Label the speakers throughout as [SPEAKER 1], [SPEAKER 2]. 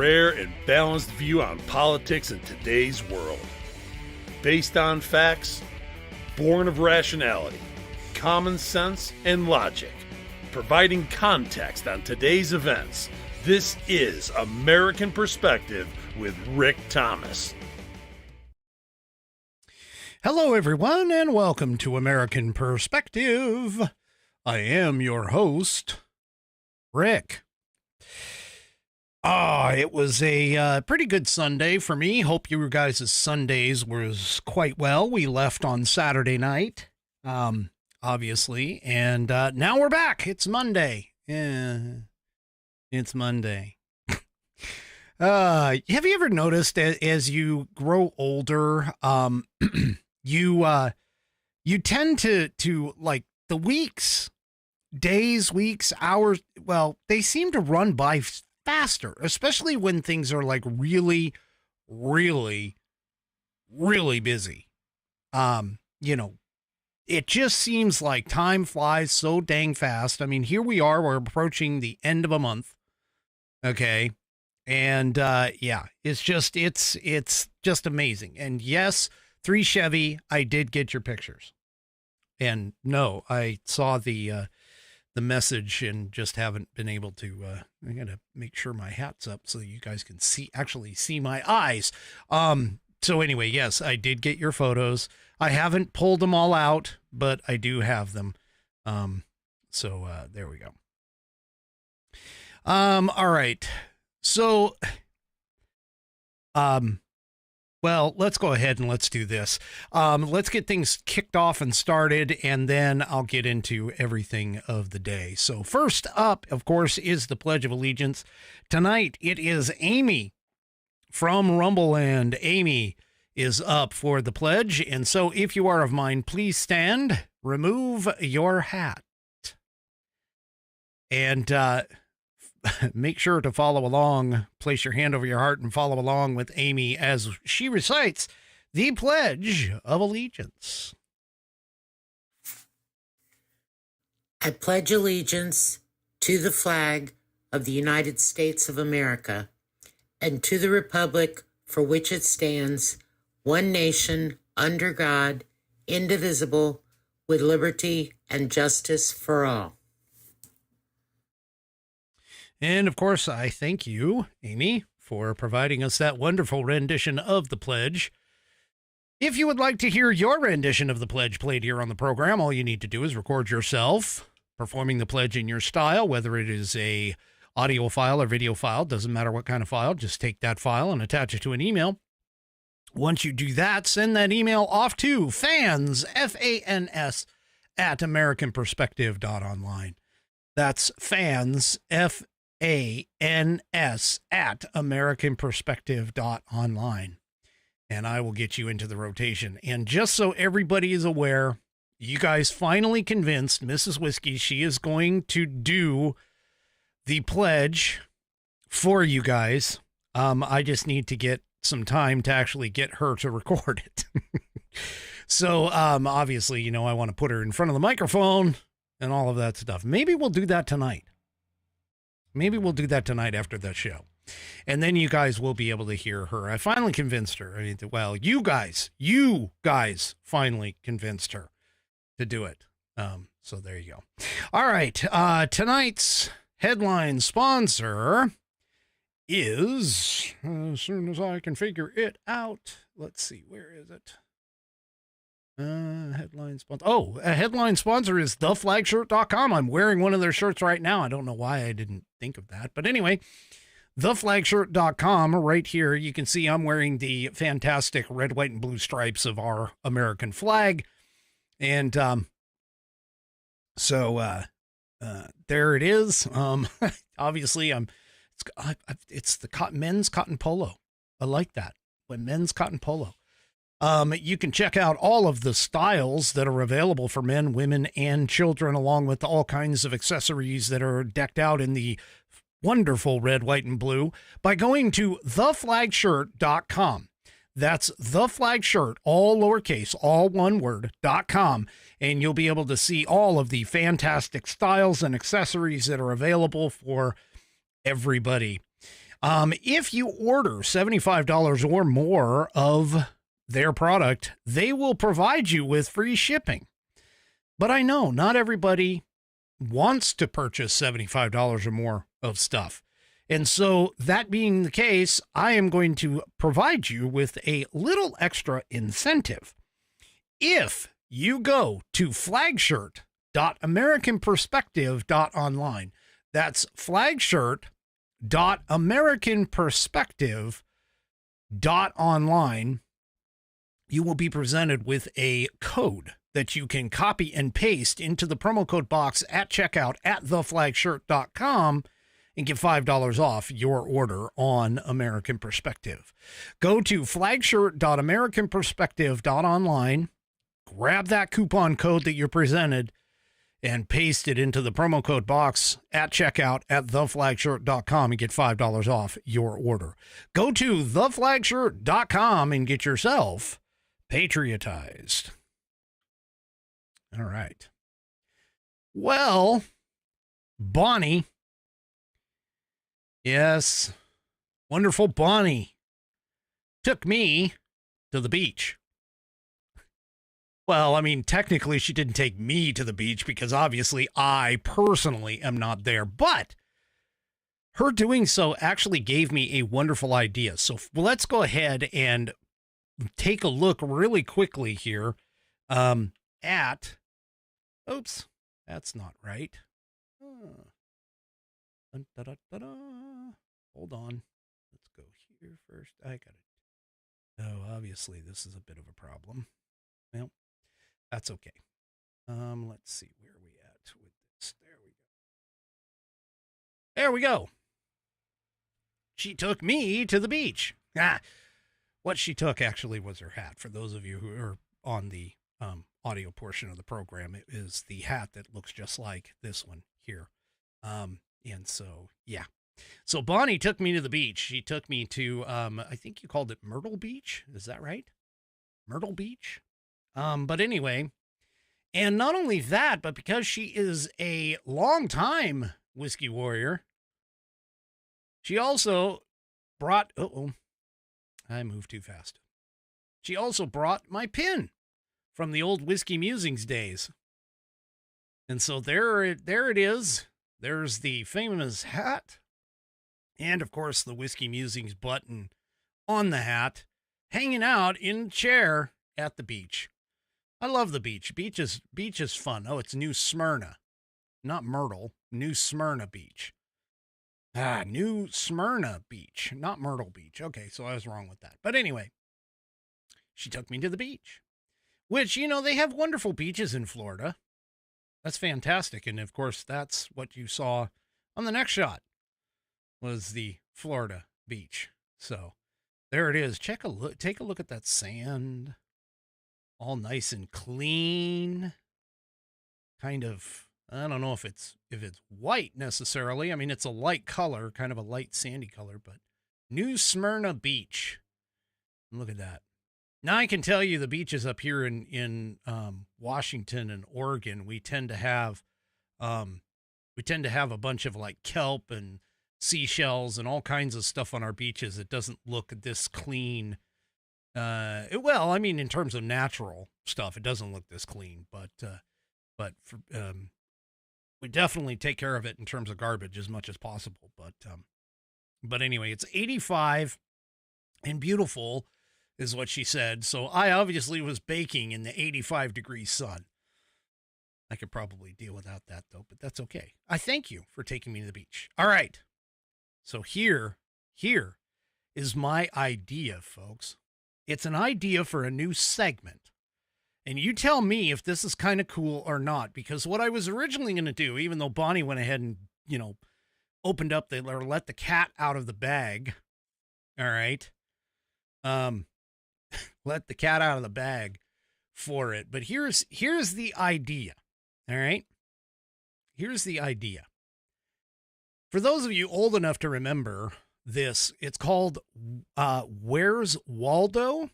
[SPEAKER 1] rare and balanced view on politics in today's world. Based on facts, born of rationality, common sense, and logic, providing context on today's events. This is American Perspective with Rick Thomas.
[SPEAKER 2] Hello, everyone, and welcome to American Perspective. I am your host, Rick. It was a pretty good Sunday for me. Hope you guys' Sundays was quite well. We left on Saturday night, obviously, and now we're back. It's Monday. Yeah, it's Monday. Have you ever noticed as you grow older, you tend to like the weeks, hours, well, they seem to run by faster, especially when things are like really, really, really busy. It just seems like time flies so dang fast. I mean, here we are, we're approaching the end of a month. Okay. And, it's just amazing. And yes, 3 Chevy, I did get your pictures. And no, I saw the message and just haven't been able to, I gotta make sure my hat's up so that you guys can actually see my eyes. So anyway, yes, I did get your photos. I haven't pulled them all out, but I do have them. So there we go. All right. So, well, let's go ahead and let's do this. Let's get things kicked off and started, and then I'll get into everything of the day. So first up, of course, is the Pledge of Allegiance. Tonight, it is Amy from Rumbleland. Amy is up for the pledge, and so if you are of mine, please stand, remove your hat, and make sure to follow along. Place your hand over your heart and follow along with Amy as she recites the Pledge of Allegiance.
[SPEAKER 3] I pledge allegiance to the flag of the United States of America and to the republic for which it stands, one nation, under God, indivisible, with liberty and justice for all.
[SPEAKER 2] And, of course, I thank you, Amy, for providing us that wonderful rendition of the pledge. If you would like to hear your rendition of the pledge played here on the program, all you need to do is record yourself performing the pledge in your style, whether it is a audio file or video file, doesn't matter what kind of file, just take that file and attach it to an email. Once you do that, send that email off to fans, F-A-N-S, at AmericanPerspective.online. That's fans, F-A-N-S, at AmericanPerspective.online. And I will get you into the rotation. And just so everybody is aware, you guys finally convinced Mrs. Whiskey she is going to do the pledge for you guys. I just need to get some time to actually get her to record it. So obviously, I want to put her in front of the microphone and all of that stuff. Maybe we'll do that tonight. Maybe we'll do that tonight after the show. And then you guys will be able to hear her. I finally convinced her. I mean, well, you guys finally convinced her to do it. So there you go. All right. Tonight's headline sponsor is, as soon as I can figure it out, let's see, where is it? Headline sponsor. A headline sponsor is theflagshirt.com. I'm wearing one of their shirts right now. I don't know why I didn't think of that, but anyway, theflagshirt.com right here. You can see I'm wearing the fantastic red, white, and blue stripes of our American flag. And, so, there it is. Obviously it's the men's cotton polo. I like that. Men's cotton polo. You can check out all of the styles that are available for men, women, and children, along with all kinds of accessories that are decked out in the wonderful red, white, and blue by going to theflagshirt.com. That's theflagshirt, all lowercase, all one word, .com. And you'll be able to see all of the fantastic styles and accessories that are available for everybody. If you order $75 or more of their product, they will provide you with free shipping. But I know not everybody wants to purchase $75 or more of stuff. And so that being the case, I am going to provide you with a little extra incentive. If you go to flagshirt.americanperspective.online, that's flagshirt.americanperspective.online, you will be presented with a code that you can copy and paste into the promo code box at checkout at theflagshirt.com and get $5 off your order on American Perspective. Go to flagshirt.americanperspective.online, grab that coupon code that you're presented, and paste it into the promo code box at checkout at theflagshirt.com and get $5 off your order. Go to theflagshirt.com and get yourself patriotized. All right. Well, Bonnie. Yes, wonderful Bonnie took me to the beach. Well, I mean, technically she didn't take me to the beach because obviously I personally am not there, but her doing so actually gave me a wonderful idea. So let's go ahead and take a look really quickly here at, oops, that's not right. Hold on. Let's go here first. I got it. Oh, obviously this is a bit of a problem. Well, that's okay. Let's see where we at with this. There we go. There we go. She took me to the beach. What she took actually was her hat. For those of you who are on the audio portion of the program, it is the hat that looks just like this one here. And so, yeah. So Bonnie took me to the beach. She took me to, I think you called it Myrtle Beach. Is that right? Myrtle Beach? But anyway, and not only that, but because she is a longtime whiskey warrior, she also brought, I moved too fast. She also brought my pin from the old Whiskey Musings days. And so there it is. There's the famous hat. And, of course, the Whiskey Musings button on the hat, hanging out in a chair at the beach. I love the beach. Beach is fun. Oh, it's New Smyrna. Not Myrtle. New Smyrna Beach. New Smyrna Beach. Not Myrtle Beach. Okay, so I was wrong with that. But anyway, she took me to the beach. Which, they have wonderful beaches in Florida. That's fantastic. And, of course, that's what you saw on the next shot was the Florida beach. So there it is. Take a look at that sand. All nice and clean. Kind of, I don't know if it's white necessarily. I mean, it's a light color, kind of a light sandy color, but New Smyrna Beach. Look at that. Now I can tell you the beaches up here in Washington and Oregon, we tend to have a bunch of like kelp and seashells and all kinds of stuff on our beaches. It doesn't look this clean. Well, I mean, in terms of natural stuff, it doesn't look this clean, but we definitely take care of it in terms of garbage as much as possible. But anyway, it's 85 and beautiful is what she said. So I obviously was baking in the 85-degree sun. I could probably deal without that though, but that's okay. I thank you for taking me to the beach. All right. So here is my idea, folks. It's an idea for a new segment. And you tell me if this is kind of cool or not, because what I was originally going to do, even though Bonnie went ahead and, opened up or let the cat out of the bag. All right. Let the cat out of the bag for it. But here's the idea. All right. Here's the idea. For those of you old enough to remember this, it's called Where's Waldo?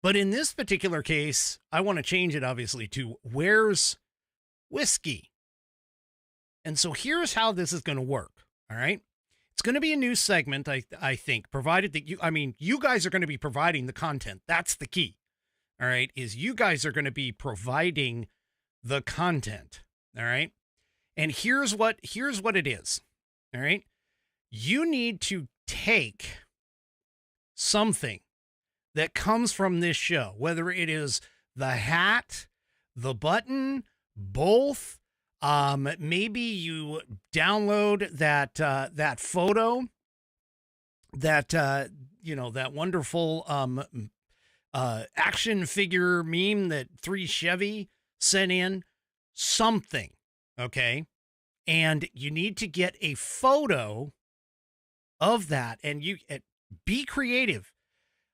[SPEAKER 2] But in this particular case, I want to change it obviously to Where's Whiskey? And so here's how this is going to work. All right. It's going to be a new segment, I think, provided that you guys are going to be providing the content. That's the key. All right, is you guys are going to be providing the content. All right. And here's what it is. All right. You need to take something that comes from this show, whether it is the hat, the button, both. Maybe you download that photo, that wonderful action figure meme that 3 Chevy sent in, something, okay? And you need to get a photo of that, and you be creative.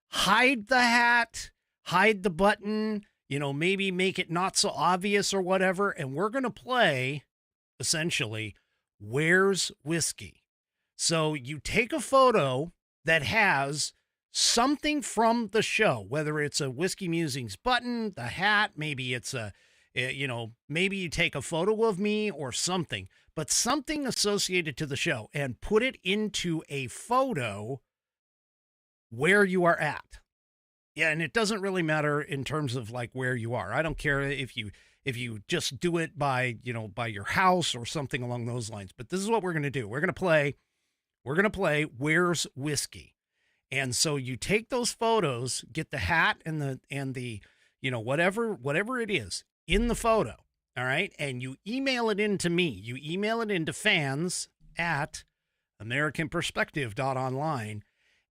[SPEAKER 2] Hide the hat, hide the button, maybe make it not so obvious or whatever, and we're going to play, essentially, Where's Whiskey? So you take a photo that has something from the show, whether it's a Whiskey Musings button, the hat, maybe it's maybe you take a photo of me or something, but something associated to the show, and put it into a photo where you are at. Yeah, and it doesn't really matter in terms of like where you are. I don't care if you just do it by your house or something along those lines. But this is what we're going to do. We're going to play Where's Whiskey? And so you take those photos, get the hat and the whatever it is in the photo, all right? And you email it in to me. You email it into fans@americanperspective.online.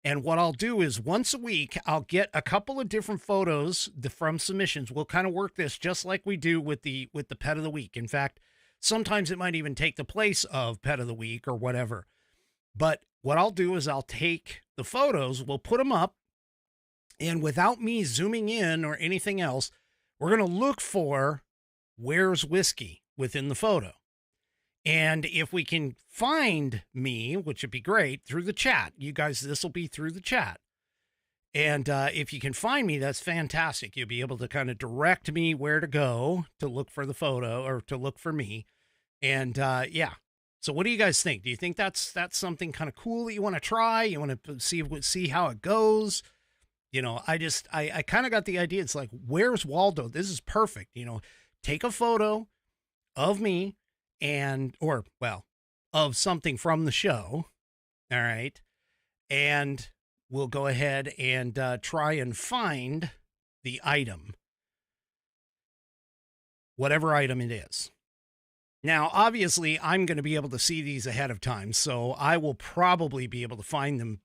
[SPEAKER 2] And what I'll do is once a week, I'll get a couple of different photos from submissions. We'll kind of work this just like we do with the pet of the week. In fact, sometimes it might even take the place of pet of the week or whatever. But what I'll do is I'll take the photos, we'll put them up, and without me zooming in or anything else, we're going to look for Where's Whiskey within the photo. And if we can find me, which would be great, through the chat, you guys, this will be through the chat. And if you can find me, that's fantastic. You'll be able to kind of direct me where to go to look for the photo or to look for me. And yeah. So what do you guys think? Do you think that's something kind of cool that you want to try? You want to see how it goes? I kind of got the idea. It's like, where's Waldo? This is perfect. Take a photo of me of something from the show. All right. And we'll go ahead and try and find the item, whatever item it is. Now, obviously, I'm going to be able to see these ahead of time, so I will probably be able to find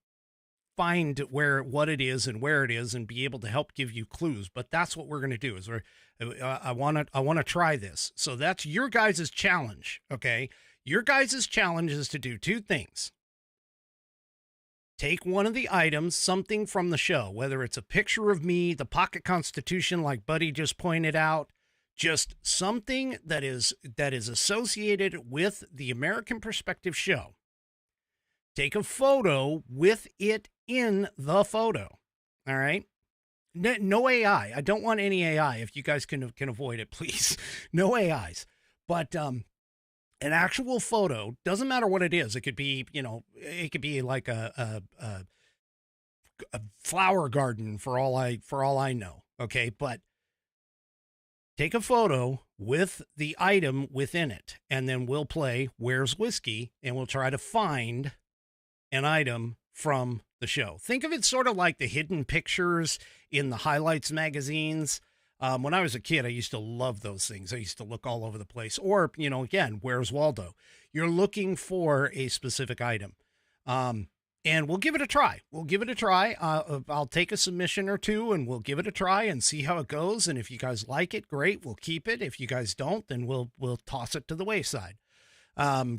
[SPEAKER 2] what it is and where it is, and be able to help give you clues. But that's what we're going to do. I want to try this. So that's your guys' challenge. Okay, your guys' challenge is to do 2 things. Take one of the items, something from the show, whether it's a picture of me, the pocket constitution, like Buddy just pointed out. Just something that is associated with the American Perspective show. Take a photo with it in the photo. All right. No AI. I don't want any AI. If you guys can avoid it, please. No AIs. But an actual photo, doesn't matter what it is. It could be, like a flower garden for all I know. Okay, but take a photo with the item within it, and then we'll play Where's Whiskey, and we'll try to find an item from the show. Think of it sort of like the hidden pictures in the highlights magazines. When I was a kid, I used to love those things. I used to look all over the place. Or, again, Where's Waldo? You're looking for a specific item. And we'll give it a try. I'll take a submission or 2 and we'll give it a try and see how it goes. And if you guys like it, great, we'll keep it. If you guys don't, then we'll toss it to the wayside.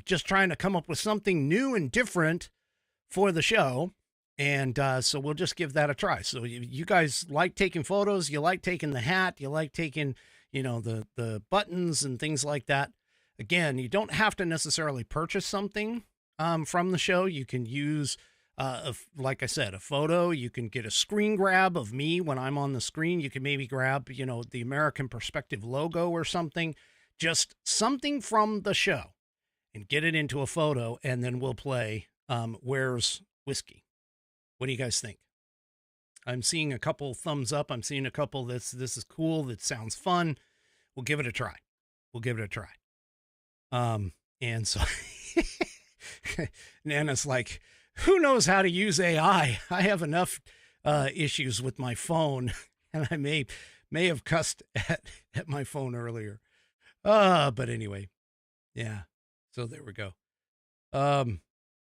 [SPEAKER 2] Just trying to come up with something new and different for the show. And so we'll just give that a try. So you guys like taking photos, you like taking the hat, you like taking, the buttons and things like that. Again, you don't have to necessarily purchase something from the show. You can use, like I said, a photo. You can get a screen grab of me when I'm on the screen. You can maybe grab, the American Perspective logo or something, just something from the show, and get it into a photo, and then we'll play wears whiskey. What do you guys think? I'm seeing a couple thumbs up. I'm seeing a couple this is cool. That sounds fun. We'll give it a try. And so Nana's like, who knows how to use AI? I have enough issues with my phone, and I may have cussed at my phone earlier. But anyway, yeah. So there we go. All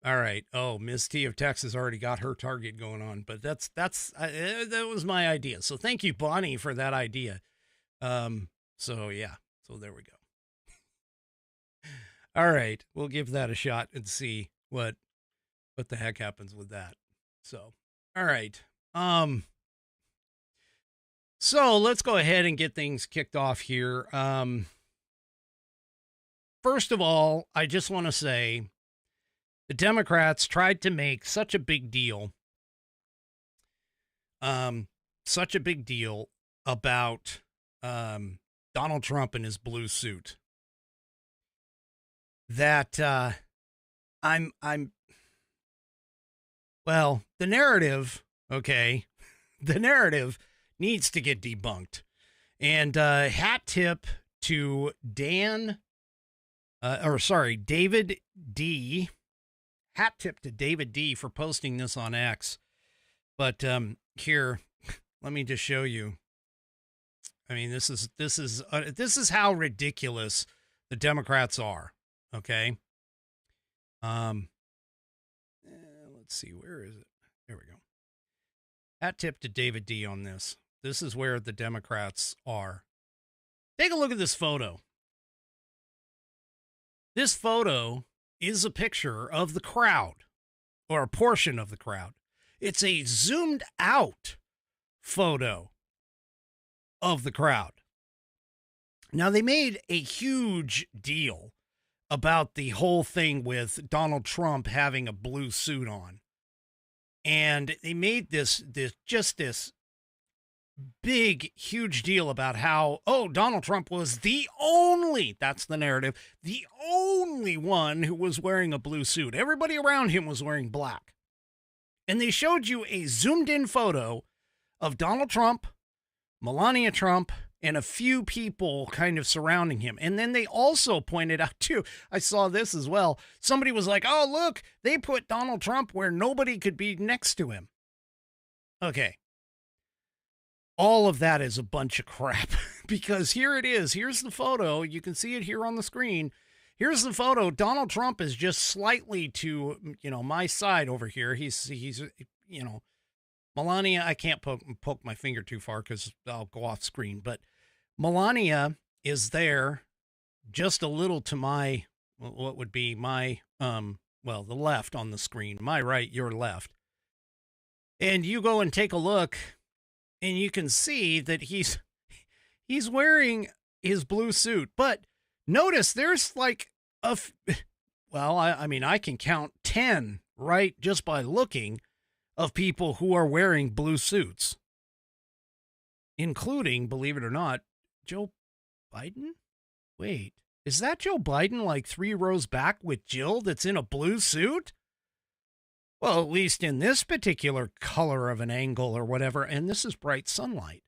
[SPEAKER 2] right. Oh, Ms. T of Texas already got her target going on, but that was my idea. So thank you, Bonnie, for that idea. So yeah. So there we go. All right, we'll give that a shot and see what the heck happens with that. So, all right. So let's go ahead and get things kicked off here. First of all, I just want to say the Democrats tried to make such a big deal about Donald Trump and his blue suit that well, the narrative, okay, the narrative needs to get debunked. And hat tip to David D. Hat tip to David D for posting this on X. But here, let me just show you. I mean, this is how ridiculous the Democrats are. Okay. Let's see, where is it? There we go. Hat tip to David D on this. This is where the Democrats are. Take a look at this photo. This photo is a picture of the crowd, or a portion of the crowd. It's a zoomed out photo of the crowd. Now, they made a huge deal about the whole thing with Donald Trump having a blue suit on. And they made this big, huge deal about how, Donald Trump was that's the narrative, the only one who was wearing a blue suit. Everybody around him was wearing black. And they showed you a zoomed in photo of Donald Trump, Melania Trump, and a few people kind of surrounding him. And then they also pointed out, too, I saw this as well. Somebody was like, oh, look, they put Donald Trump where nobody could be next to him. Okay. All of that is a bunch of crap because here it is. Here's the photo. You can see it here on the screen. Here's the photo. Donald Trump is just slightly to, my side over here. He's Melania, I can't poke my finger too far because I'll go off screen, but Melania is there just a little to my, what would be my, the left on the screen, my right, your left. And you go and take a look and you can see that he's wearing his blue suit, but notice there's like I can count 10, right? Just by looking, of people who are wearing blue suits, including, believe it or not, Joe Biden. Wait, is that Joe Biden like 3 rows back with Jill that's in a blue suit? Well, at least in this particular color of an angle or whatever, and this is bright sunlight.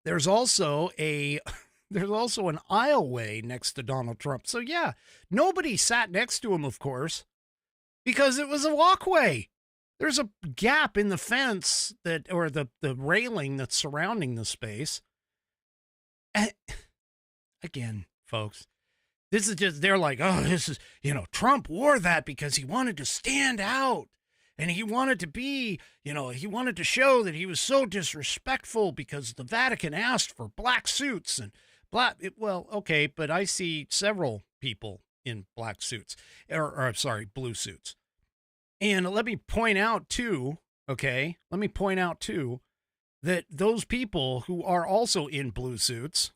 [SPEAKER 2] There's also an aisleway next to Donald Trump. So yeah, nobody sat next to him, of course, because it was a walkway. There's a gap in the fence or the railing that's surrounding the space. And again, folks, this is just, they're like, Trump wore that because he wanted to stand out and he wanted to be, he wanted to show that he was so disrespectful because the Vatican asked for black suits and okay, but I see several people in black suits blue suits. And let me point out too, that those people who are also in blue suits,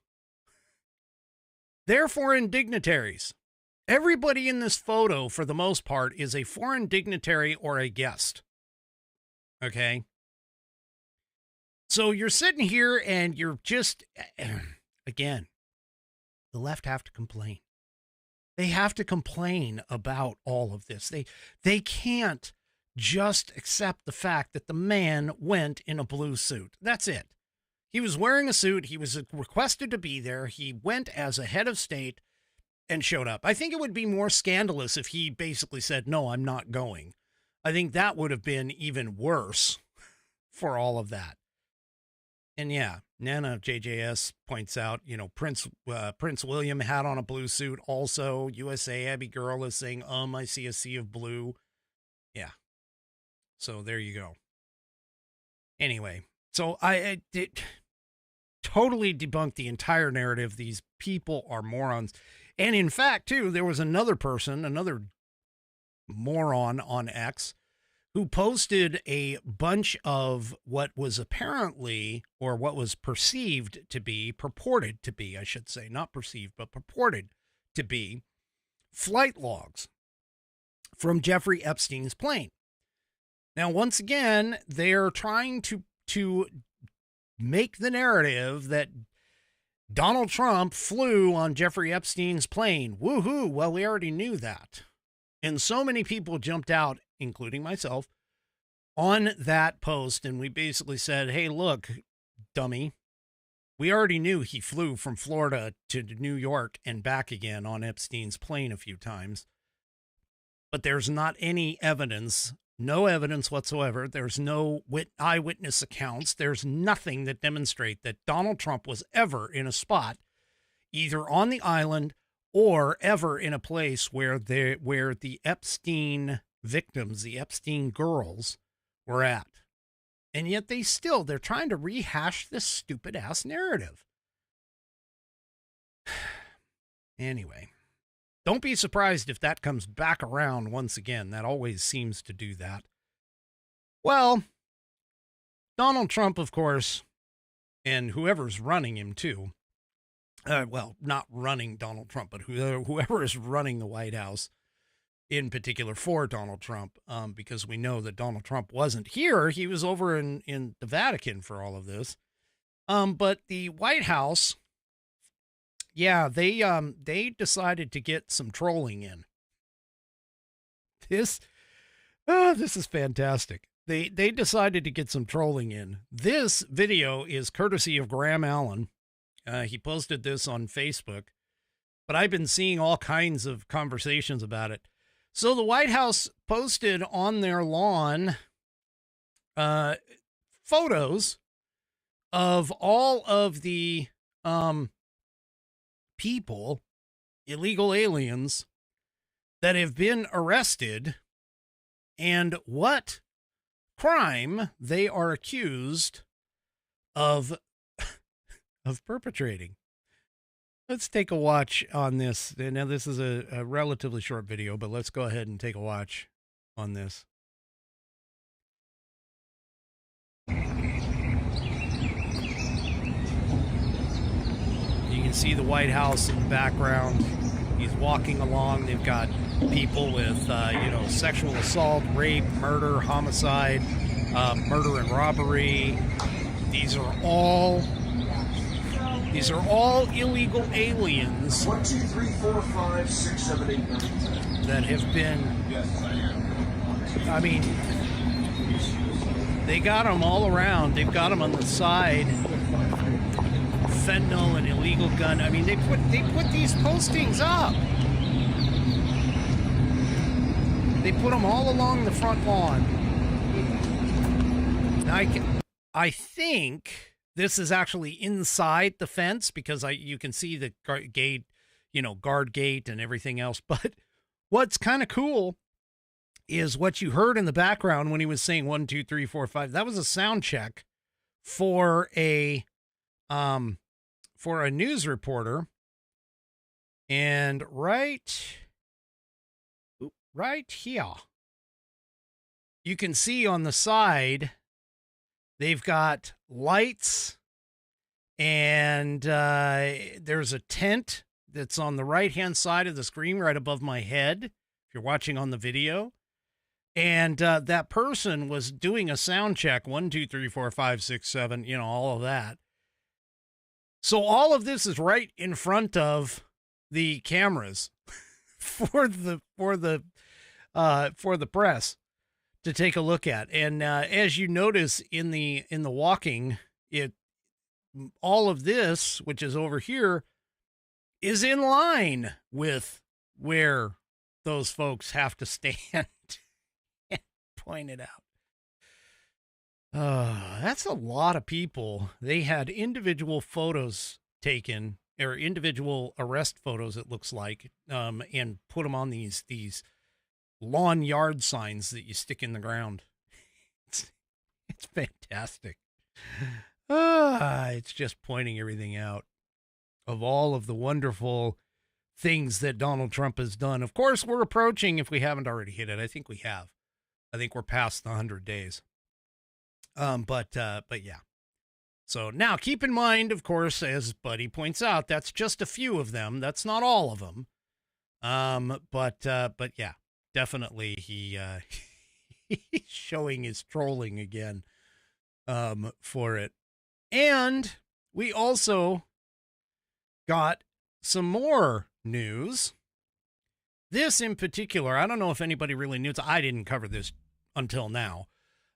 [SPEAKER 2] they're foreign dignitaries. Everybody in this photo, for the most part, is a foreign dignitary or a guest. Okay? So you're sitting here and you're just, again, the left have to complain. They have to complain about all of this. They can't just accept the fact that the man went in a blue suit. That's it. He was wearing a suit. He was requested to be there. He went as a head of state and showed up. I think it would be more scandalous if he basically said, no, I'm not going. I think that would have been even worse for all of that. And yeah, Nana JJS points out, Prince William had on a blue suit also. USA Abby Girl is saying, I see a sea of blue. Yeah. So there you go. Anyway, so I did totally debunk the entire narrative. These people are morons. And in fact, too, there was another moron on X who posted a bunch of what was apparently, or what was perceived to be, purported to be, I should say, not perceived, but purported to be flight logs from Jeffrey Epstein's plane. Now, once again, they're trying to make the narrative that Donald Trump flew on Jeffrey Epstein's plane. Woohoo! Well, we already knew that. And so many people jumped out, including myself, on that post. And we basically said, hey, look, dummy, we already knew he flew from Florida to New York and back again on Epstein's plane a few times. But there's not any evidence, no evidence whatsoever. There's no eyewitness accounts. There's nothing that demonstrate that Donald Trump was ever in a spot, either on the island or ever in a place where the Epstein victims, the Epstein girls, were at. And yet they're trying to rehash this stupid ass narrative. Anyway, don't be surprised if that comes back around once again. That always seems to do that. Well, Donald Trump, of course, and whoever's running him too, not running Donald Trump, but whoever is running the White House, in particular for Donald Trump, because we know that Donald Trump wasn't here. He was over in the Vatican for all of this. But the White House, yeah, they decided to get some trolling in. This is fantastic. They decided to get some trolling in. This video is courtesy of Graham Allen. He posted this on Facebook, but I've been seeing all kinds of conversations about it. So the White House posted on their lawn photos of all of the people, illegal aliens, that have been arrested and what crime they are accused of perpetrating. Let's take a watch on this. Now, this is a relatively short video, but let's go ahead and take a watch on this. You can see the White House in the background. He's walking along. They've got people with, sexual assault, rape, murder, homicide, murder and robbery. These are all illegal aliens.
[SPEAKER 4] 1, 2, 3, 4, 5, 6, 7, 8, 9, 10.
[SPEAKER 2] That have been.
[SPEAKER 4] Yes, I am.
[SPEAKER 2] I mean, they got them all around. They've got them on the side. Fentanyl and illegal gun. I mean, they put these postings up. They put them all along the front lawn. Now, I think this is actually inside the fence because you can see the gate, guard gate and everything else. But what's kind of cool is what you heard in the background when he was saying 1, 2, 3, 4, 5. That was a sound check for a news reporter. And right here, you can see on the side, they've got lights, and there's a tent that's on the right-hand side of the screen right above my head, if you're watching on the video. And that person was doing a sound check, 1, 2, 3, 4, 5, 6, 7, all of that. So all of this is right in front of the cameras for the press to take a look at. And as you notice in the walking, all of this, which is over here, is in line with where those folks have to stand and point it out. That's a lot of people. They had individual photos taken, or individual arrest photos, it looks like, and put them on these lawn yard signs that you stick in the ground. It's fantastic. It's just pointing everything out of all of the wonderful things that Donald Trump has done. Of course, we're approaching, if we haven't already hit it, I think we have. I think we're past the 100 days. But yeah. So now keep in mind, of course, as Buddy points out, that's just a few of them. That's not all of them. But yeah, definitely he's showing his trolling again, for it. And we also got some more news. This in particular, I don't know if anybody really knew. I didn't cover this until now.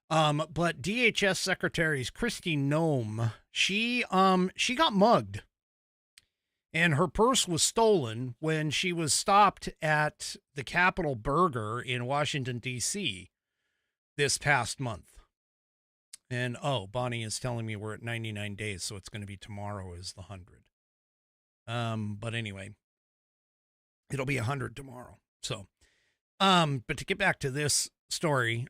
[SPEAKER 2] But DHS Secretary Kristi Noem, she got mugged, and her purse was stolen when she was stopped at the Capitol Burger in Washington, D.C. this past month. And, Bonnie is telling me we're at 99 days, so it's going to be tomorrow is the 100. But anyway, it'll be 100 tomorrow. So, but to get back to this story,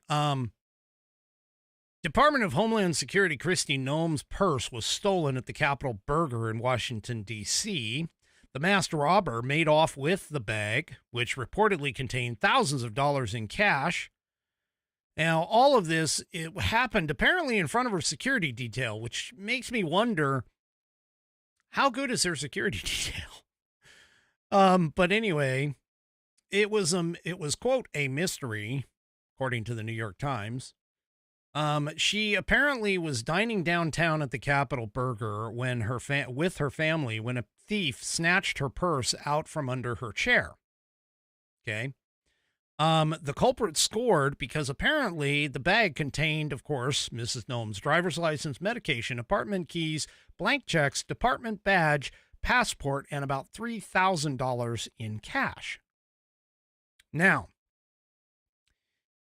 [SPEAKER 2] Department of Homeland Security Kristi Noem's purse was stolen at the Capitol Burger in Washington, D.C. The masked robber made off with the bag, which reportedly contained thousands of dollars in cash. Now, all of this, it happened apparently in front of her security detail, which makes me wonder, how good is her security detail? But anyway, it was quote, a mystery, according to the New York Times. She apparently was dining downtown at the Capitol Burger when with her family when a thief snatched her purse out from under her chair. Okay. The culprit scored because apparently the bag contained, of course, Mrs. Noem's driver's license, medication, apartment keys, blank checks, department badge, passport, and about $3,000 in cash. Now,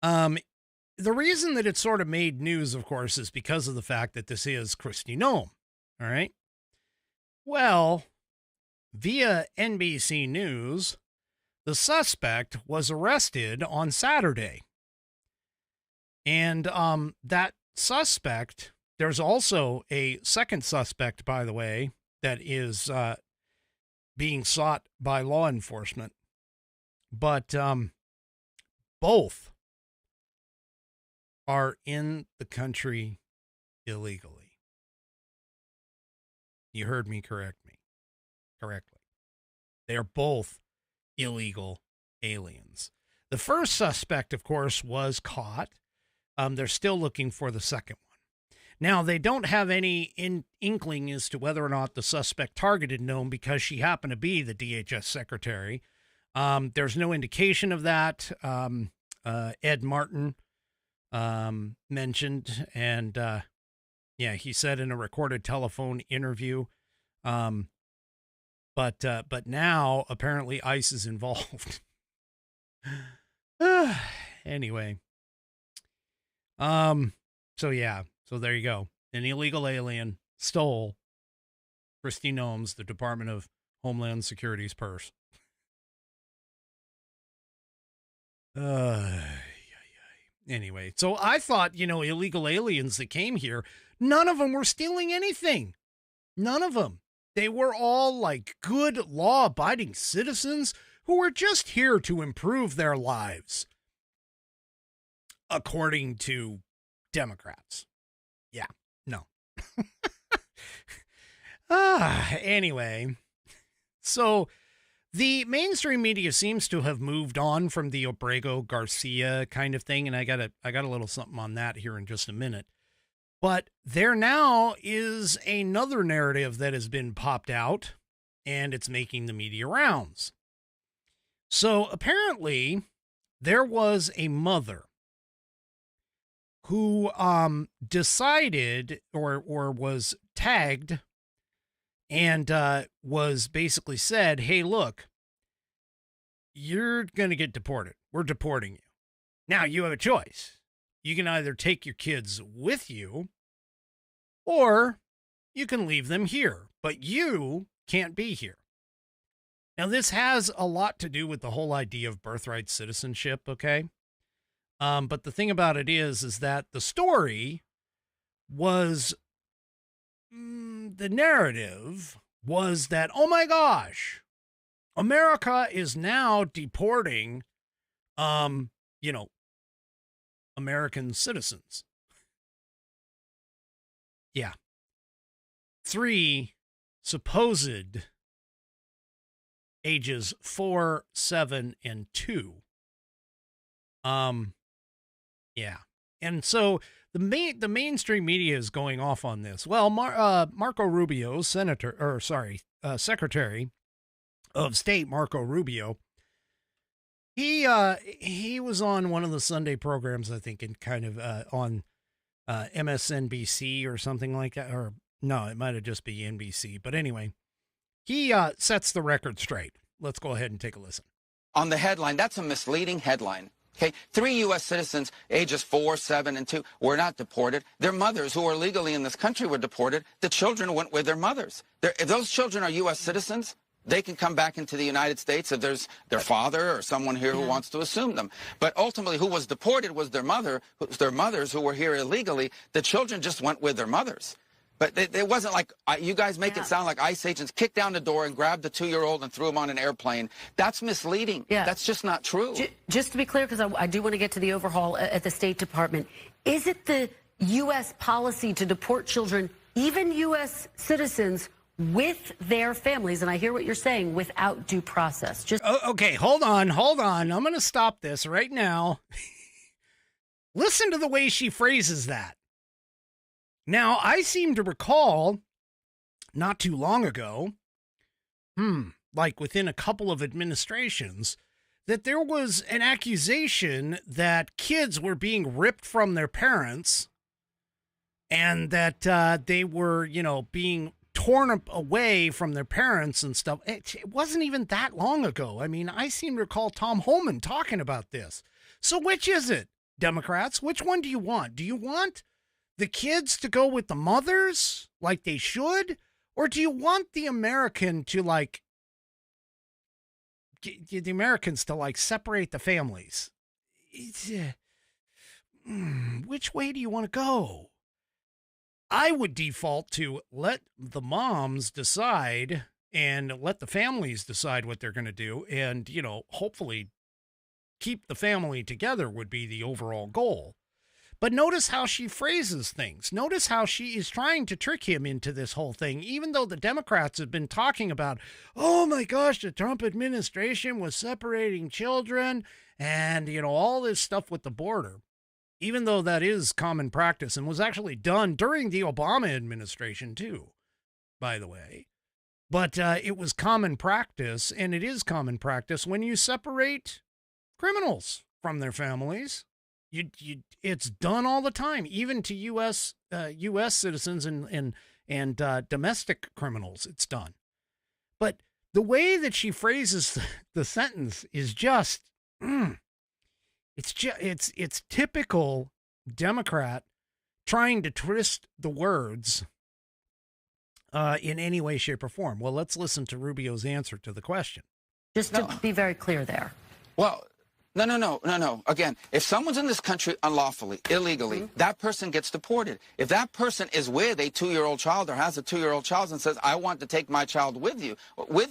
[SPEAKER 2] the reason that it sort of made news, of course, is because of the fact that this is Kristi Noem. All right. Well, via NBC News, the suspect was arrested on Saturday. And that suspect, there's also a second suspect, by the way, that is being sought by law enforcement. But both are in the country illegally. You heard me correctly. They are both illegal aliens. The first suspect, of course, was caught. They're still looking for the second one. Now, they don't have any inkling as to whether or not the suspect targeted Noem because she happened to be the DHS secretary. There's no indication of that. Ed Martin mentioned, and he said in a recorded telephone interview, but now apparently ICE is involved. Anyway, so there you go. An illegal alien stole Kristi Noem's, the Department of Homeland Security's purse. Anyway, so I thought, illegal aliens that came here, none of them were stealing anything. None of them. They were all like good law-abiding citizens who were just here to improve their lives, according to Democrats. Yeah, no. Anyway, so the mainstream media seems to have moved on from the Obrego Garcia kind of thing, and I got a little something on that here in just a minute. But there now is another narrative that has been popped out, and it's making the media rounds. So apparently there was a mother who decided or was tagged and was basically said, hey, look, you're going to get deported. We're deporting you. Now you have a choice. You can either take your kids with you or you can leave them here, but you can't be here. Now, this has a lot to do with the whole idea of birthright citizenship, okay? But the thing about it is that the story was, the narrative was that, oh my gosh, America is now deporting, American citizens. Yeah. 3 supposed ages 4, 7, and 2. Yeah. And so the mainstream media is going off on this. Well, Marco Rubio, Secretary of State Marco Rubio, he was on one of the Sunday programs, I think, in kind of on MSNBC or something like that, or no, it might have just been NBC. But anyway, he sets the record straight. Let's go ahead and take a listen.
[SPEAKER 5] On the headline, that's a misleading headline. Okay, 3 U.S. citizens, ages 4, 7, and 2, were not deported. Their mothers, who are legally in this country, were deported. The children went with their mothers. If those children are U.S. citizens, they can come back into the United States if there's their father or someone here who wants to assume them. But ultimately, who was deported was their mothers who were here illegally. The children just went with their mothers. But it wasn't like, you guys make it sound like ICE agents kicked down the door and grabbed the 2-year-old and threw him on an airplane. That's misleading. Yeah. That's just not true.
[SPEAKER 6] Just to be clear, because I do want to get to the overhaul at the State Department, is it the U.S. policy to deport children, even U.S. citizens, with their families, and I hear what you're saying, without due process?
[SPEAKER 2] Okay, hold on. I'm going to stop this right now. Listen to the way she phrases that. Now, I seem to recall not too long ago, like within a couple of administrations, that there was an accusation that kids were being ripped from their parents and that they were, being torn away from their parents and stuff. It wasn't even that long ago. I mean, I seem to recall Tom Homan talking about this. So which is it, Democrats? Which one do you want? Do you want the kids to go with the mothers like they should? Or do you want the American to the Americans to separate the families? Which way do you want to go? I would default to let the moms decide and let the families decide what they're going to do. And, hopefully keep the family together would be the overall goal. But notice how she phrases things. Notice how she is trying to trick him into this whole thing, even though the Democrats have been talking about, oh my gosh, the Trump administration was separating children and, all this stuff with the border, even though that is common practice and was actually done during the Obama administration too, by the way. But it was common practice, and it is common practice when you separate criminals from their families. It's done all the time, even to U.S. citizens and domestic criminals. It's done. But the way that she phrases the sentence is just, it's typical Democrat trying to twist the words in any way, shape, or form. Well, let's listen to Rubio's answer to the question.
[SPEAKER 6] Just to be very clear there.
[SPEAKER 5] Well, No. Again, if someone's in this country unlawfully, illegally, that person gets deported. If that person is with a 2-year-old child or has a 2-year-old child and says, I want to take my child with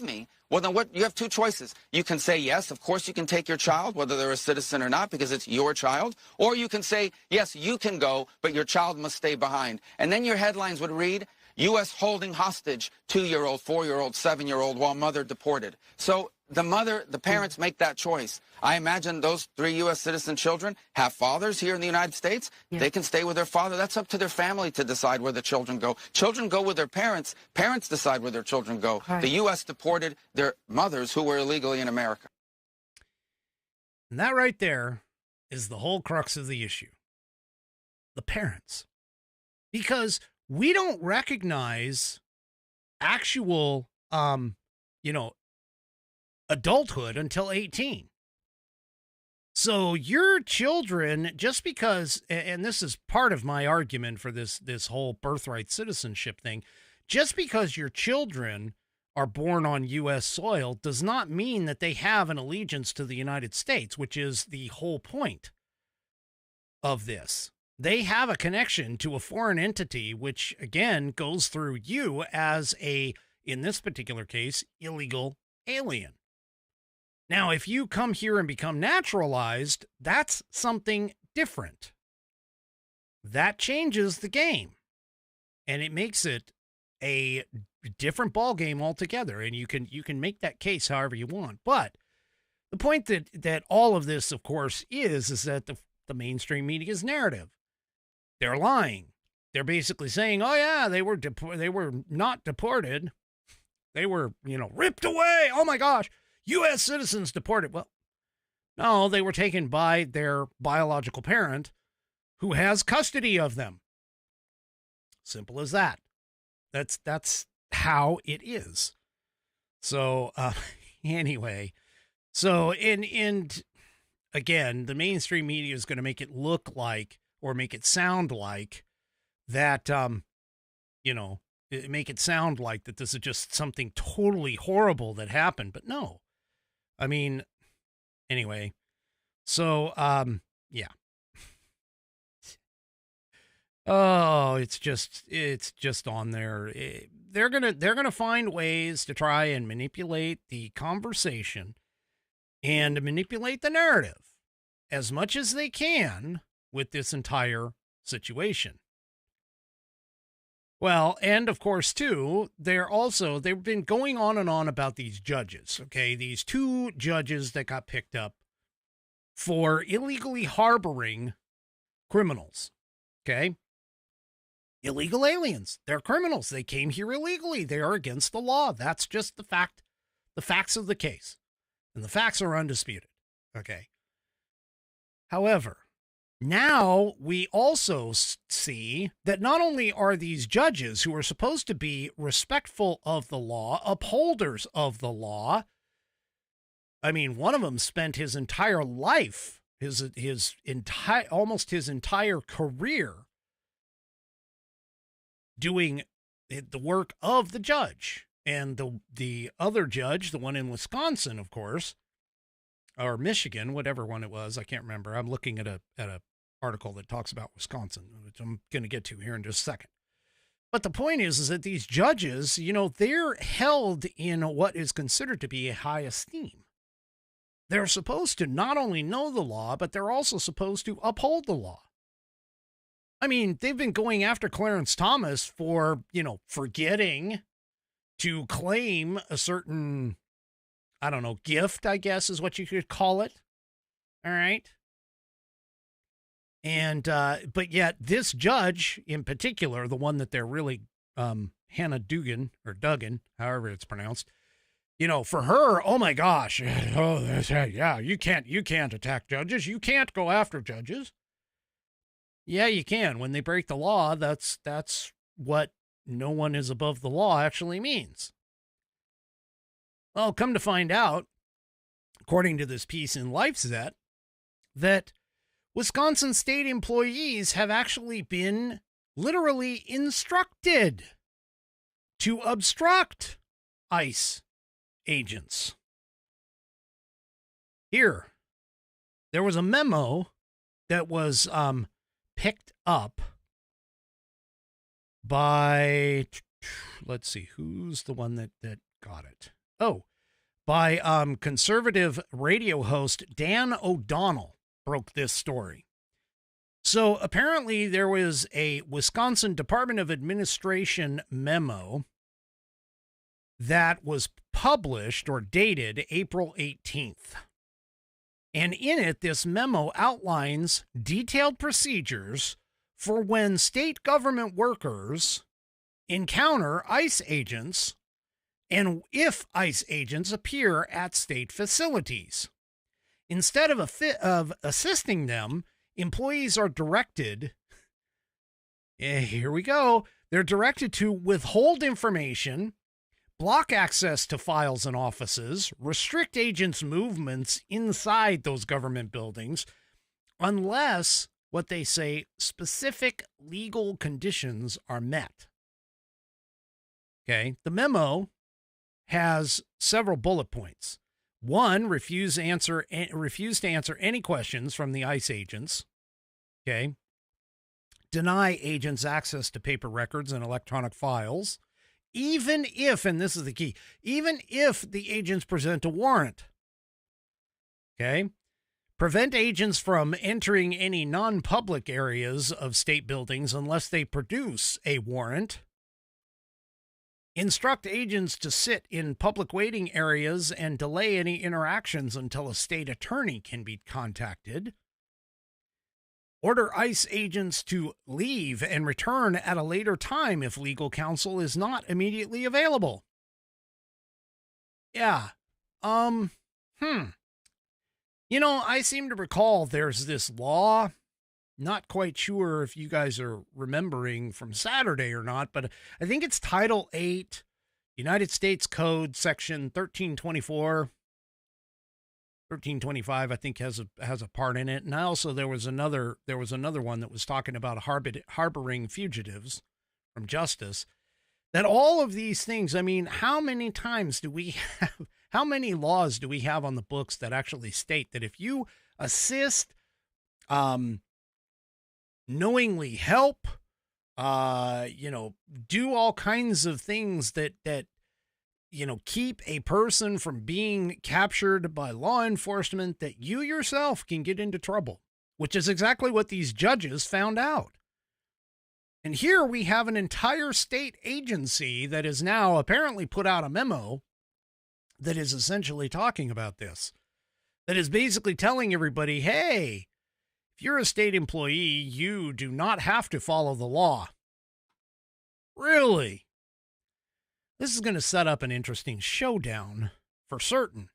[SPEAKER 5] me, well, then you have 2 choices. You can say, yes, of course you can take your child, whether they're a citizen or not, because it's your child. Or you can say, yes, you can go, but your child must stay behind. And then your headlines would read, U.S. holding hostage 2-year-old, 4-year-old, 7-year-old while mother deported. So the parents make that choice. I imagine those 3 U.S. citizen children have fathers here in the United States. Yeah. They can stay with their father. That's up to their family to decide where the children go. Children go with their parents. Parents decide where their children go. Right. The U.S. deported their mothers who were illegally in America.
[SPEAKER 2] And that right there is the whole crux of the issue. The parents. Because we don't recognize actual, adulthood until 18. So your children, just because, and this is part of my argument for this whole birthright citizenship thing, just because your children are born on U.S. soil does not mean that they have an allegiance to the United States, which is the whole point of this. They have a connection to a foreign entity, which again goes through you as a, in this particular case, illegal alien. Now, if you come here and become naturalized, that's something different. That changes the game, and it makes it a different ball game altogether. And you can make that case however you want. But the point that all of this, of course, is that the mainstream media's narrative. They're lying. They're basically saying, "Oh yeah, they were not deported. They were, ripped away. Oh my gosh, U.S. citizens deported." Well, no, they were taken by their biological parent who has custody of them. Simple as that. That's how it is. So anyway, so in again, the mainstream media is going to make it look like, or make it sound like that, make it sound like that this is just something totally horrible that happened. But no, I mean, anyway, so, yeah. Oh, it's just on there. They're going to find ways to try and manipulate the conversation and manipulate the narrative as much as they can with this entire situation. Well, and of course, too, they've been going on and on about these judges, okay? These two judges that got picked up for illegally harboring criminals, okay? Illegal aliens. They're criminals. They came here illegally. They are against the law. That's just the facts of the case. And the facts are undisputed, okay? However, now we also see that not only are these judges who are supposed to be respectful of the law, upholders of the law. I mean, one of them spent his entire life, almost his entire career doing the work of the judge. And the other judge, the one in Wisconsin, of course, or Michigan, whatever one it was, I can't remember. I'm looking at a article that talks about Wisconsin, which I'm going to get to here in just a second. But the point is that these judges, they're held in what is considered to be a high esteem. They're supposed to not only know the law, but they're also supposed to uphold the law. I mean, they've been going after Clarence Thomas for, forgetting to claim a certain, gift, I guess is what you could call it. All right. And, but yet this judge in particular, the one that they're really, Hannah Duggan, however it's pronounced, for her, oh my gosh, yeah, you can't attack judges. You can't go after judges. Yeah, you can. When they break the law, that's what no one is above the law actually means. Well, come to find out, according to this piece in LifeZet, that Wisconsin state employees have actually been literally instructed to obstruct ICE agents. Here, there was a memo that was picked up by, let's see, who's the one that got it? Oh, by conservative radio host Dan O'Donnell broke this story. So apparently there was a Wisconsin Department of Administration memo that was published or dated April 18th. And in it, this memo outlines detailed procedures for when state government workers encounter ICE agents and if ICE agents appear at state facilities. Instead of assisting them, employees are directed, here we go, they're directed to withhold information, block access to files and offices, restrict agents' movements inside those government buildings, unless what they say specific legal conditions are met. Okay, the memo has several bullet points. One, refuse to answer any questions from the ICE agents. Okay. Deny agents access to paper records and electronic files, even if, and this is the key, even if the agents present a warrant. Okay. Prevent agents from entering any non-public areas of state buildings unless they produce a warrant. Instruct agents to sit in public waiting areas and delay any interactions until a state attorney can be contacted. Order ICE agents to leave and return at a later time if legal counsel is not immediately available. Yeah. You know, I seem to recall there's this law. Not quite sure if you guys are remembering from Saturday or not, but I think it's Title 8, United States Code, Section 1324. 1325, I think, has a part in it. And also there was another one that was talking about harboring fugitives from justice. That all of these things, I mean, how many laws do we have on the books that actually state that if you assist, knowingly help, do all kinds of things that keep a person from being captured by law enforcement, that you yourself can get into trouble, which is exactly what these judges found out. And here we have an entire state agency that has now apparently put out a memo that is essentially talking about this, that is basically telling everybody, hey, if you're a state employee, you do not have to follow the law. Really? This is going to set up an interesting showdown for certain.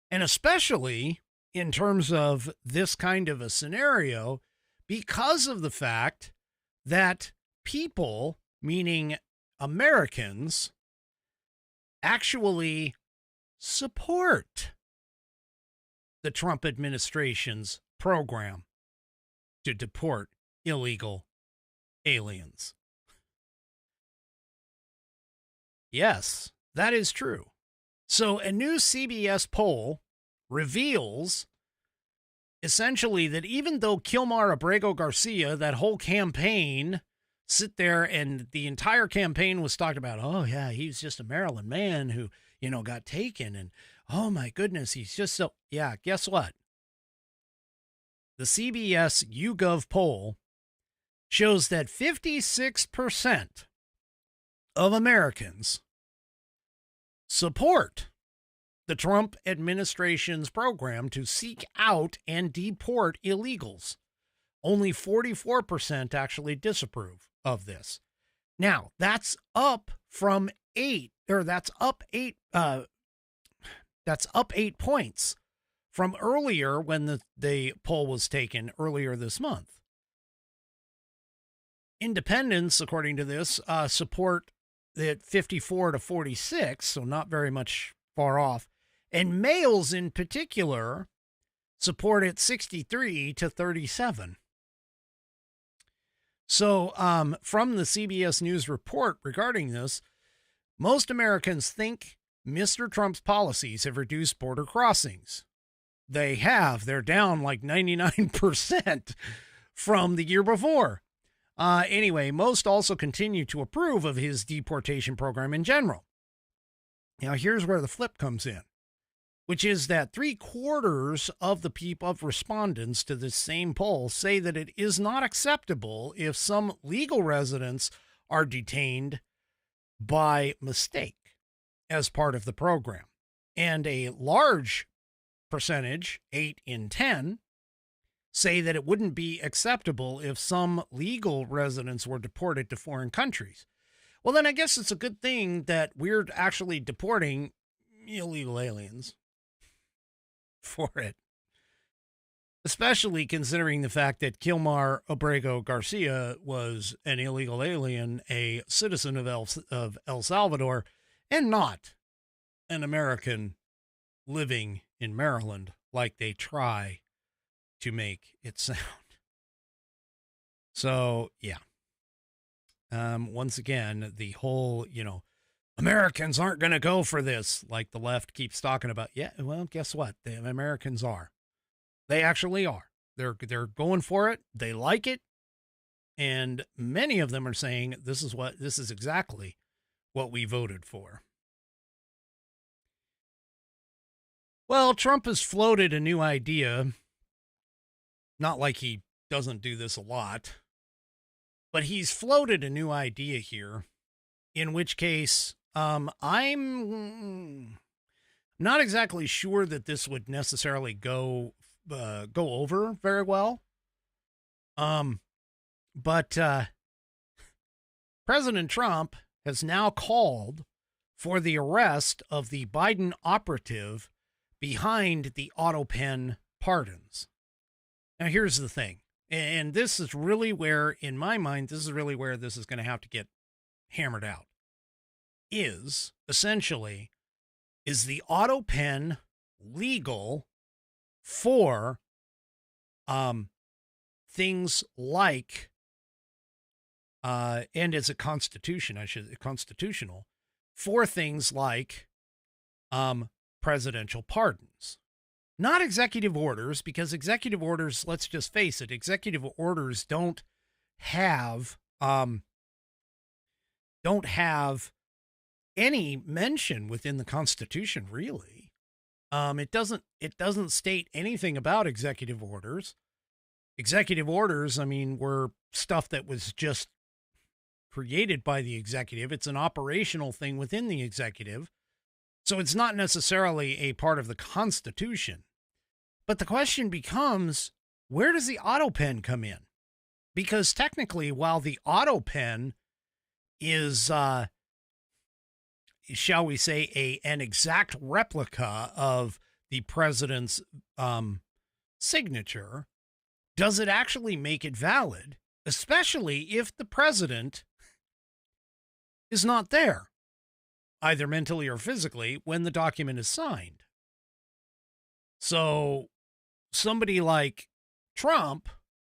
[SPEAKER 2] And especially in terms of this kind of a scenario, because of the fact that people, meaning Americans, actually support the Trump administration's program to deport illegal aliens. Yes, that is true. So a new CBS poll reveals essentially that even though Kilmar Abrego Garcia, that whole campaign, sit there and the entire campaign was talked about, oh yeah, he's just a Maryland man who, got taken, and oh my goodness, he's just so, yeah, guess what? The CBS YouGov poll shows that 56% of Americans support the Trump administration's program to seek out and deport illegals. Only 44% actually disapprove of this. Now, that's up 8 points from earlier when the poll was taken earlier this month. Independents, according to this, support at 54 to 46, so not very much far off. And males in particular support at 63 to 37. So from the CBS News report regarding this, most Americans think Mr. Trump's policies have reduced border crossings. They have. They're down like 99% from the year before. Anyway, most also continue to approve of his deportation program in general. Now, here's where the flip comes in, which is that 3/4 of the respondents to this same poll say that it is not acceptable if some legal residents are detained by mistake as part of the program. And a large percentage, 8 in 10, say that it wouldn't be acceptable if some legal residents were deported to foreign countries. Well, then I guess it's a good thing that we're actually deporting illegal aliens for it. especially considering the fact that Kilmar Abrego Garcia was an illegal alien, a citizen of El Salvador, and not an American living in Maryland like they try to make it sound. So, yeah. Once again, the whole, Americans aren't going to go for this, like the left keeps talking about. Yeah, well, guess what? The Americans are. They actually are. They're going for it. They like it. And many of them are saying this is exactly what we voted for. Well, Trump has floated a new idea. Not like he doesn't do this a lot, but he's floated a new idea here, in which case I'm not exactly sure that this would necessarily go over very well. But President Trump has now called for the arrest of the Biden operative behind the auto pen pardons. Now, here's the thing, and this is really where, in my mind, this is really where this is going to have to get hammered out, is essentially, is the auto pen legal for things like, and as a constitutional, for things like presidential pardons. Not executive orders, because executive orders, let's just face it, executive orders don't have any mention within the Constitution, really. It doesn't state anything about executive orders. Executive orders, I mean, were stuff that was just created by the executive. It's an operational thing within the executive. So it's not necessarily a part of the Constitution. But the question becomes, where does the auto pen come in? Because technically, while the auto pen is, shall we say, an exact replica of the president's signature, does it actually make it valid, especially if the president is not there, either mentally or physically, when the document is signed? So somebody like Trump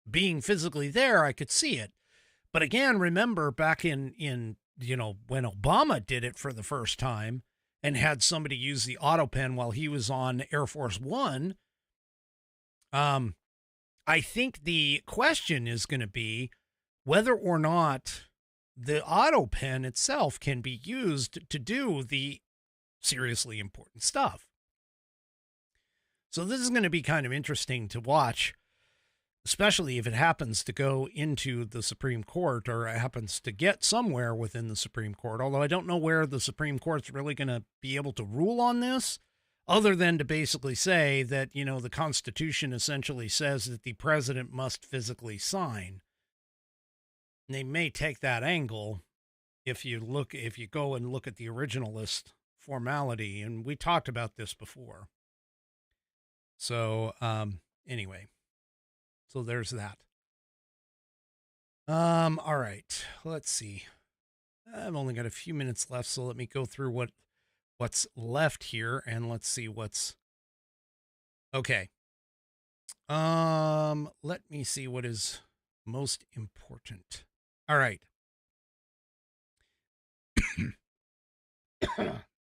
[SPEAKER 2] being physically there, I could see it. But again, remember back in when Obama did it for the first time and had somebody use the auto pen while he was on Air Force One, I think the question is going to be whether or not the auto pen itself can be used to do the seriously important stuff. So this is going to be kind of interesting to watch, especially if it happens to go into the Supreme Court or it happens to get somewhere within the Supreme Court, although I don't know where the Supreme Court's really going to be able to rule on this, other than to basically say that, the Constitution essentially says that the president must physically sign. And they may take that angle if you go and look at the originalist formality, and we talked about this before. So, anyway, so there's that. All right, let's see. I've only got a few minutes left, so let me go through what's left here, and let's see what's okay. Let me see what is most important. All right.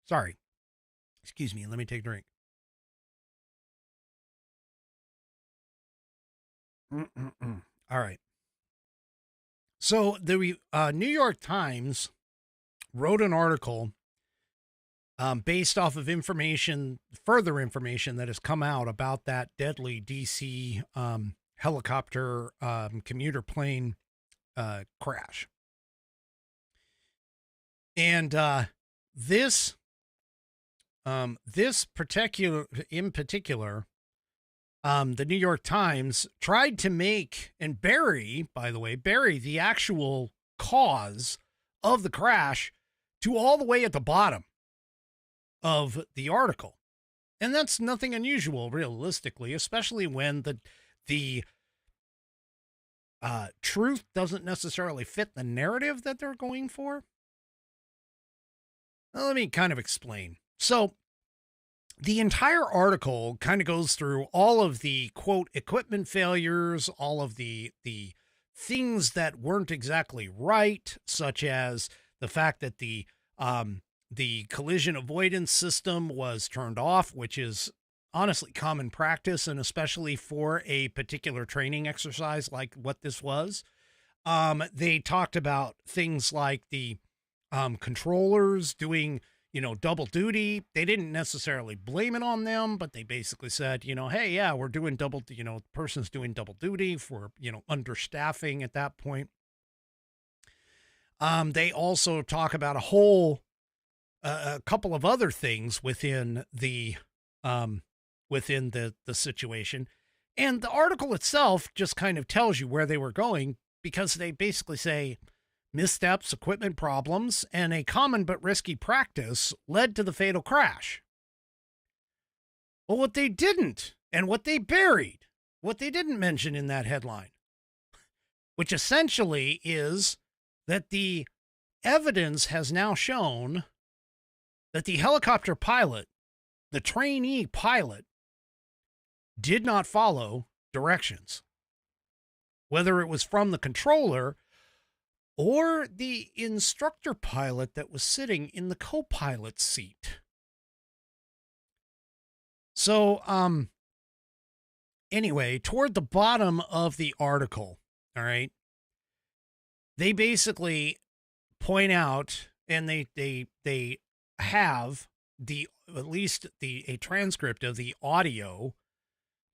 [SPEAKER 2] Sorry. Excuse me. Let me take a drink. All right. So the New York Times wrote an article based off of further information that has come out about that deadly DC helicopter commuter plane crash. And this particular, the New York Times tried to make and bury the actual cause of the crash to all the way at the bottom of the article. And that's nothing unusual, realistically, especially when the truth doesn't necessarily fit the narrative that they're going for. Well, let me kind of explain. So the entire article kind of goes through all of the quote equipment failures, all of the things that weren't exactly right, such as the fact that the collision avoidance system was turned off, which is honestly common practice, and especially for a particular training exercise like what this was. They talked about things like the controllers doing, double duty. They didn't necessarily blame it on them, but they basically said, hey, yeah, we're doing double, the person's doing double duty for, understaffing at that point. They also talk about a couple of other things within the situation. And the article itself just kind of tells you where they were going, because they basically say missteps, equipment problems, and a common but risky practice led to the fatal crash. Well, what they didn't, and what they buried, what they didn't mention in that headline, which essentially is that the evidence has now shown that the helicopter pilot, the trainee pilot, did not follow directions, whether it was from the controller or the instructor pilot that was sitting in the co-pilot seat. So, anyway, toward the bottom of the article, all right, they basically point out, and they have a transcript of the audio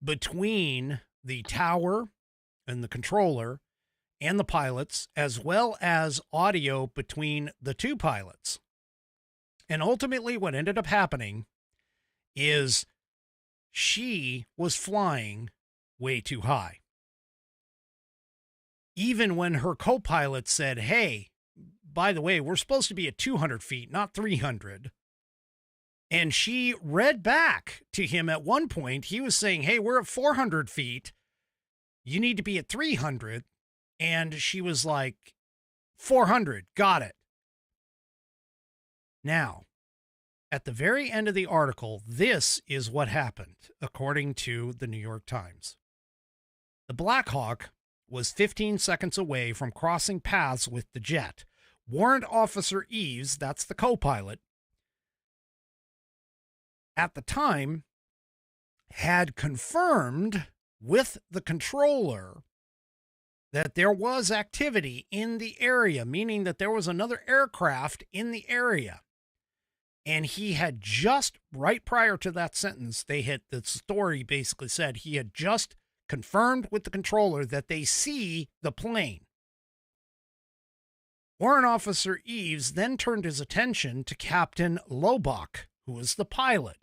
[SPEAKER 2] between the tower and the controller and the pilots, as well as audio between the two pilots. And ultimately what ended up happening is she was flying way too high. Even when her co-pilot said, hey, by the way, we're supposed to be at 200 feet, not 300. And she read back to him at one point. He was saying, hey, we're at 400 feet. You need to be at 300. And she was like, 400, got it. Now, at the very end of the article, this is what happened, according to the New York Times. The Black Hawk was 15 seconds away from crossing paths with the jet. Warrant Officer Eves, that's the co-pilot, at the time had confirmed with the controller that there was activity in the area, meaning that there was another aircraft in the area. And he had just, right prior to that sentence, the story basically said he had just confirmed with the controller that they see the plane. Warrant Officer Eves then turned his attention to Captain Lobach, who was the pilot.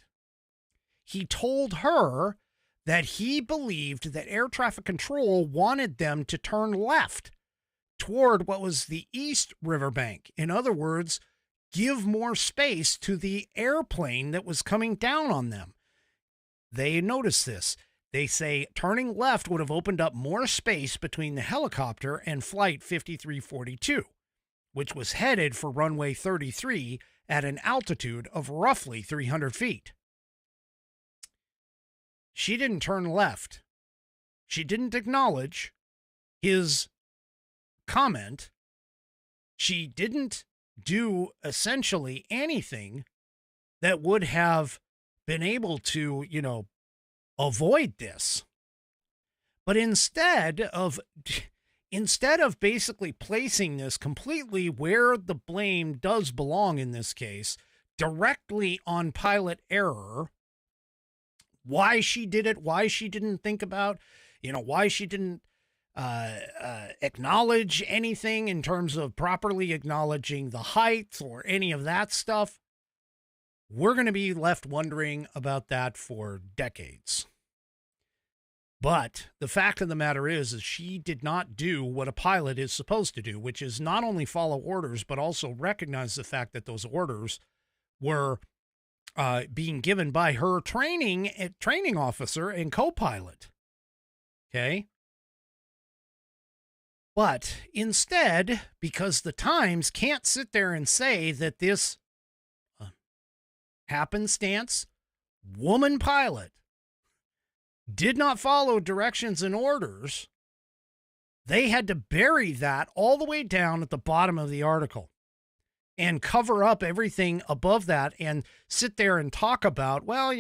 [SPEAKER 2] He told her that he believed that air traffic control wanted them to turn left toward what was the East Riverbank. In other words, give more space to the airplane that was coming down on them. They noticed this. They say turning left would have opened up more space between the helicopter and Flight 5342, which was headed for runway 33 at an altitude of roughly 300 feet. She didn't turn left. She didn't acknowledge his comment. She didn't do essentially anything that would have been able to, avoid this. But instead of basically placing this completely where the blame does belong in this case, directly on pilot error, why she did it, why she didn't think about, why she didn't acknowledge anything in terms of properly acknowledging the height or any of that stuff, we're going to be left wondering about that for decades. But the fact of the matter is she did not do what a pilot is supposed to do, which is not only follow orders, but also recognize the fact that those orders were being given by her training officer and co-pilot. Okay. But instead, because the Times can't sit there and say that this happenstance woman pilot did not follow directions and orders, they had to bury that all the way down at the bottom of the article and cover up everything above that and sit there and talk about, well,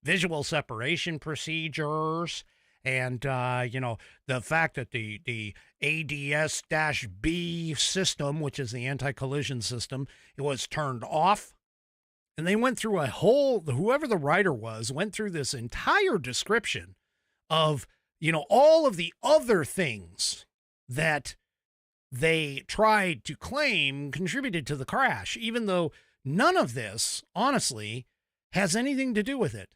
[SPEAKER 2] visual separation procedures and, the fact that the ADS-B system, which is the anti-collision system, it was turned off. And they went through whoever the writer was, went through this entire description of, all of the other things that they tried to claim contributed to the crash, even though none of this, honestly, has anything to do with it.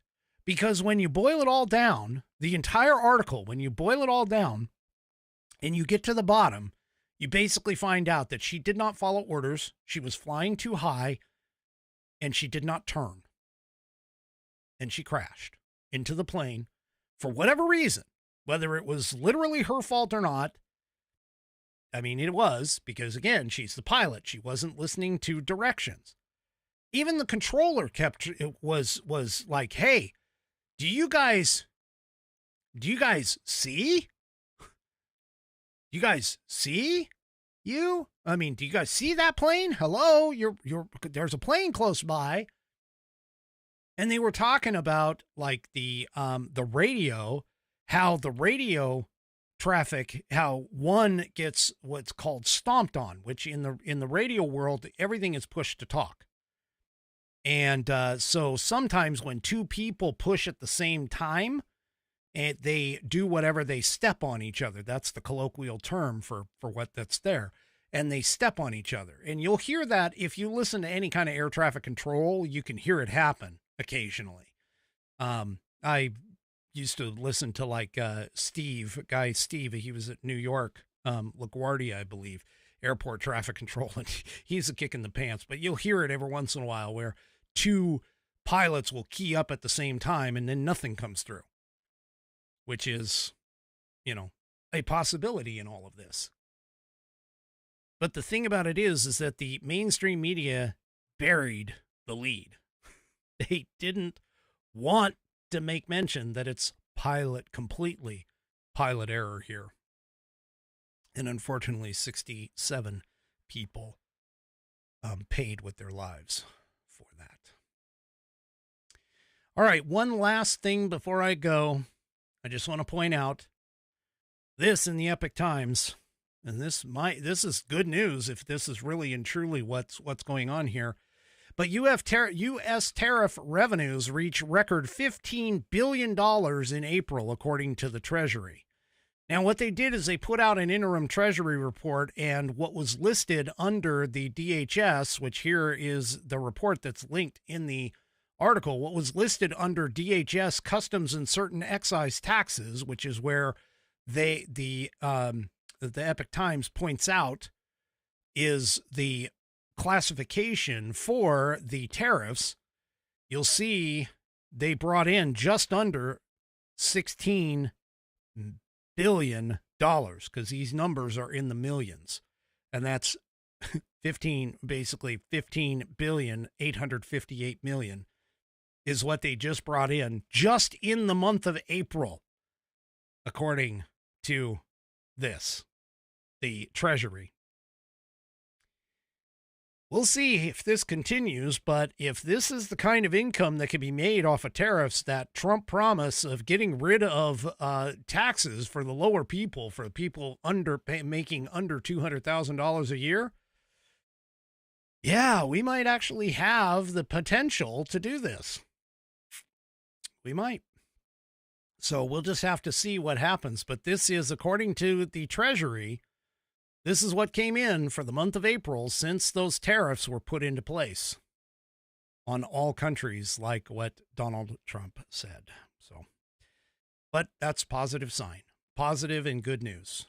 [SPEAKER 2] Because when you boil it all down, the entire article, when you boil it all down and you get to the bottom, you basically find out that she did not follow orders. She was flying too high and she did not turn. And she crashed into the plane for whatever reason, whether it was literally her fault or not. I mean, it was, because again, she's the pilot. She wasn't listening to directions. Even the controller was like, hey, do you guys see? Do you guys see you? I mean, do you guys see that plane? Hello, there's a plane close by. And they were talking about like the radio, how the radio traffic, how one gets what's called stomped on, which in the radio world, everything is pushed to talk. And so sometimes when two people push at the same time, and they do whatever, they step on each other. That's the colloquial term for what that's there. And they step on each other. And you'll hear that if you listen to any kind of air traffic control, you can hear it happen occasionally. I used to listen to like Steve. He was at New York, LaGuardia, I believe, airport traffic control. And he's a kick in the pants, but you'll hear it every once in a while where two pilots will key up at the same time and then nothing comes through, which is, a possibility in all of this. But the thing about it is that the mainstream media buried the lead. They didn't want to make mention that it's completely pilot error here. And unfortunately, 67 people paid with their lives for that. All right, one last thing before I go. I just want to point out this in the Epic Times, and this is good news if this is really and truly what's going on here. But U.S. tariff revenues reach record $15 billion in April, according to the Treasury. Now, what they did is they put out an interim Treasury report, and what was listed under the DHS, which here is the report that's linked in the article, what was listed under DHS customs and certain excise taxes, which is where the Epic Times points out is the classification for the tariffs. You'll see they brought in just under $16 billion, because these numbers are in the millions, and that's 15 billion 858 million is what they just brought in just in the month of April, according to the Treasury. We'll see if this continues, but if this is the kind of income that can be made off of tariffs, that Trump promise of getting rid of taxes for the lower people, for the people making under $200,000 a year, yeah, we might actually have the potential to do this. We might. So we'll just have to see what happens. But this is, according to the Treasury, this is what came in for the month of April since those tariffs were put into place on all countries, like what Donald Trump said. So, but that's positive sign, positive and good news,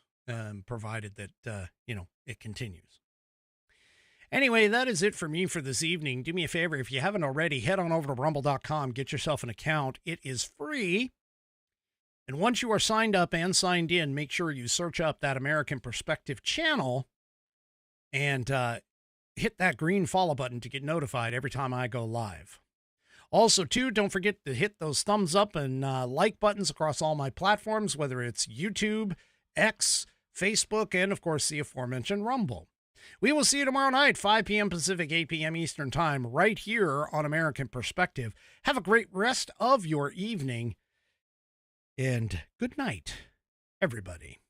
[SPEAKER 2] provided that, it continues. Anyway, that is it for me for this evening. Do me a favor, if you haven't already, head on over to rumble.com, get yourself an account. It is free. And once you are signed up and signed in, make sure you search up that American Perspective channel and hit that green follow button to get notified every time I go live. Also, too, don't forget to hit those thumbs up and like buttons across all my platforms, whether it's YouTube, X, Facebook, and, of course, the aforementioned Rumble. We will see you tomorrow night, 5 p.m. Pacific, 8 p.m. Eastern Time, right here on American Perspective. Have a great rest of your evening, and good night, everybody.